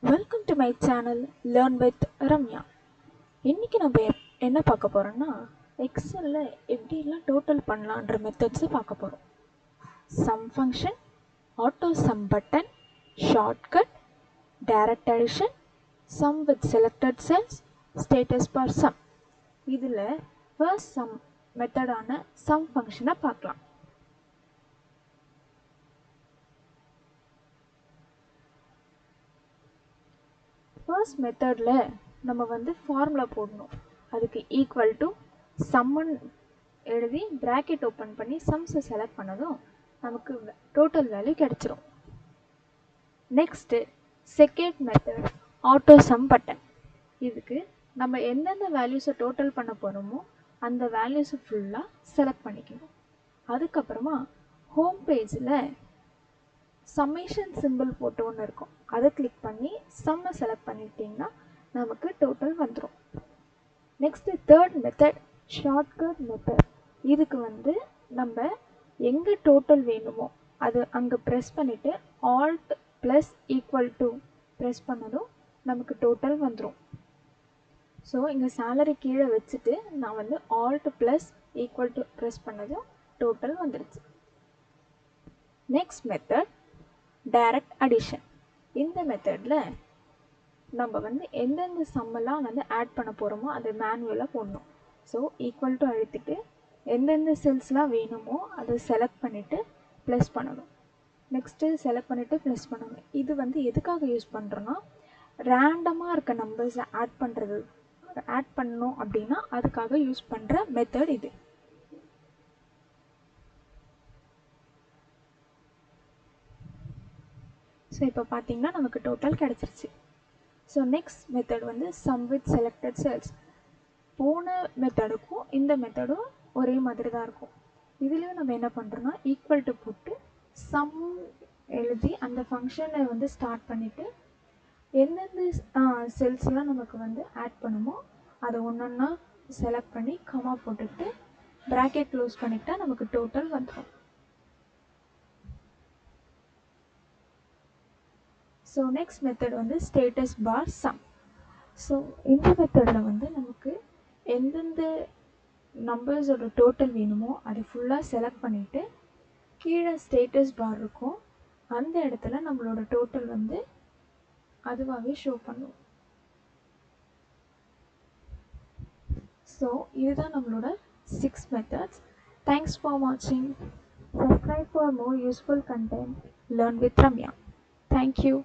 Welcome to my channel learn with Ramya. இன்றைக்கி நம்ம என்ன பார்க்க போகிறோம்னா, எக்ஸலில் எப்படிலாம் டோட்டல் பண்ணலான்ற மெத்தட்ஸை பார்க்க போகிறோம். Sum function, auto sum button, shortcut, direct addition, sum with selected cells, status bar sum. இதில் ஃபர்ஸ்ட் சம் மெத்தடான சம் ஃபங்க்ஷனை பார்க்கலாம். ஃபர்ஸ்ட் மெத்தடில் நம்ம ஃபார்முலா போடணும். அதுக்கு ஈக்குவல் டு சம்மன் எழுதி ப்ராக்கெட் ஓப்பன் பண்ணி சம்ஸை செலக்ட் பண்ணதும் நமக்கு டோட்டல் வேல்யூ கிடச்சிரும். Next second method auto sum button. இதுக்கு நம்ம எந்தெந்த வேல்யூஸை டோட்டல் பண்ண போகிறோமோ அந்த வேல்யூஸை ஃபுல்லாக செலக்ட் பண்ணிக்கணும். அதுக்கப்புறமா ஹோம் பேஜில் சம்மேஷன் சிம்பிள் போட்டு ஒன்று இருக்கும், அதை கிளிக் பண்ணி சம்மை செலக்ட் பண்ணிட்டீங்கன்னா நமக்கு டோட்டல் வந்துடும். Next third method shortcut method. இதுக்கு நம்ம எங்கே டோட்டல் வேணுமோ அது அங்கே ப்ரெஸ் பண்ணிவிட்டு alt plus equal to press பண்ணதும் நமக்கு டோட்டல் வந்துடும். ஸோ இங்கே சேலரி கீழே வச்சுட்டு நான் alt plus equal to press பண்ணதும் டோட்டல் வந்துடுச்சு. Next method direct addition. இந்த மெத்தடில் நம்ம எந்தெந்த சம்மெல்லாம் ஆட் பண்ண போகிறோமோ அதை மேனுவலாக போடணும். ஸோ ஈக்குவல் டு அழுத்திட்டு எந்தெந்த செல்ஸ்லாம் வேணுமோ அதை செலக்ட் பண்ணிவிட்டு ப்ளஸ் பண்ணணும். நெக்ஸ்ட்டு செலக்ட் பண்ணிவிட்டு ப்ளஸ் பண்ணணும். இது எதுக்காக யூஸ் பண்ணுறோன்னா, ரேண்டமாக இருக்க நம்பர்ஸை ஆட் பண்ணணும் அப்படின்னா அதுக்காக யூஸ் பண்ணுற மெத்தட் இது. ஸோ இப்போ பார்த்தீங்கன்னா நமக்கு டோட்டல் கிடச்சிருச்சு. So next method sum with selected cells. போன மெத்தடுக்கும் இந்த மெத்தடும் ஒரே மாதிரி தான் இருக்கும். இதுலேயும் நம்ம என்ன பண்ணுறோன்னா ஈக்குவல் டு போட்டு சம் எழுதி அந்த ஃபங்க்ஷனை ஸ்டார்ட் பண்ணிவிட்டு எந்தெந்த செல்ஸ்லாம் நமக்கு ஆட் பண்ணுமோ அதை ஒன்றொன்னா செலக்ட் பண்ணி கமா போட்டுட்டு ப்ராக்கெட் க்ளோஸ் பண்ணிட்டா நமக்கு டோட்டல் வந்துடும். So next method status bar sum. So இந்த மெத்தடில் நமக்கு எந்தெந்த நம்பர்ஸோட டோட்டல் வேணுமோ அதை ஃபுல்லாக செலக்ட் பண்ணிவிட்டு கீழே ஸ்டேட்டஸ் பார் இருக்கும், அந்த இடத்துல நம்மளோட டோட்டல் அதுவாகவே ஷோ பண்ணும். ஸோ இதுதான் நம்மளோட 6 methods. Thanks for watching. Subscribe for more useful content. Learn with Ramya. Thank you.